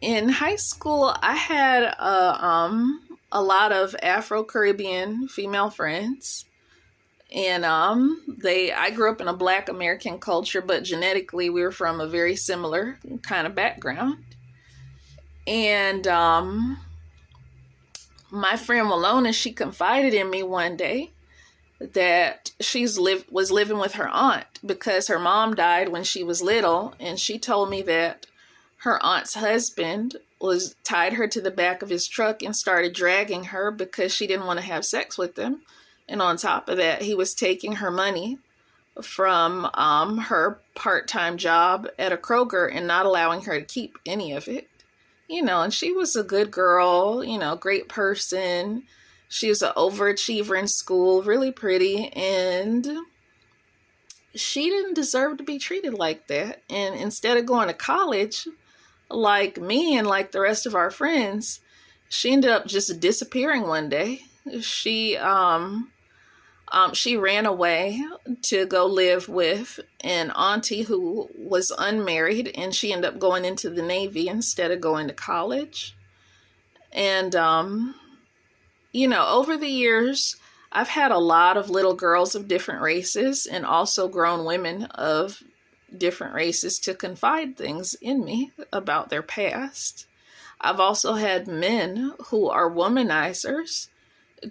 In high school, I had a lot of Afro-Caribbean female friends. And I grew up in a Black American culture, but genetically we were from a very similar kind of background. And my friend Walona, she confided in me one day that was living with her aunt because her mom died when she was little, and she told me that her aunt's husband was tied her to the back of his truck and started dragging her because she didn't want to have sex with him. And on top of that, he was taking her money from her part-time job at a Kroger and not allowing her to keep any of it. And she was a good girl, great person. She was an overachiever in school, really pretty, and she didn't deserve to be treated like that. And instead of going to college, like me and like the rest of our friends, she ended up just disappearing one day. She ran away to go live with an auntie who was unmarried, and she ended up going into the Navy instead of going to college. And, over the years, I've had a lot of little girls of different races and also grown women of different races to confide things in me about their past. I've also had men who are womanizers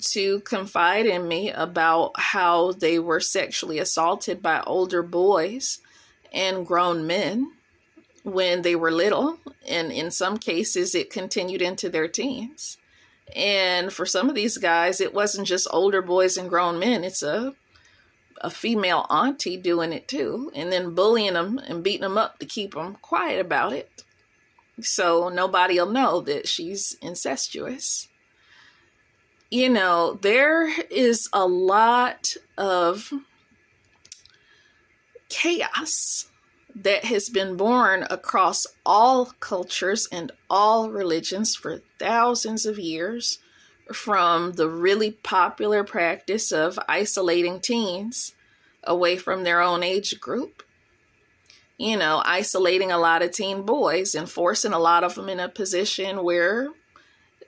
to confide in me about how they were sexually assaulted by older boys and grown men when they were little. And in some cases, it continued into their teens. And for some of these guys, it wasn't just older boys and grown men. It's a female auntie doing it too, and then bullying them and beating them up to keep them quiet about it, so nobody will know that she's incestuous. There is a lot of chaos that has been born across all cultures and all religions for thousands of years, from the really popular practice of isolating teens away from their own age group, isolating a lot of teen boys and forcing a lot of them in a position where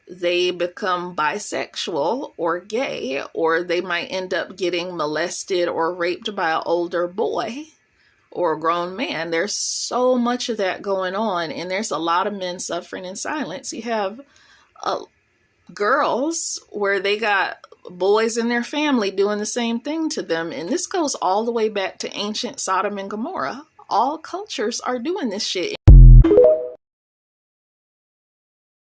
they become bisexual or gay, or they might end up getting molested or raped by an older boy or a grown man. There's so much of that going on, and there's a lot of men suffering in silence. You have girls where they got boys in their family doing the same thing to them, and this goes all the way back to ancient Sodom and Gomorrah. All cultures are doing this shit.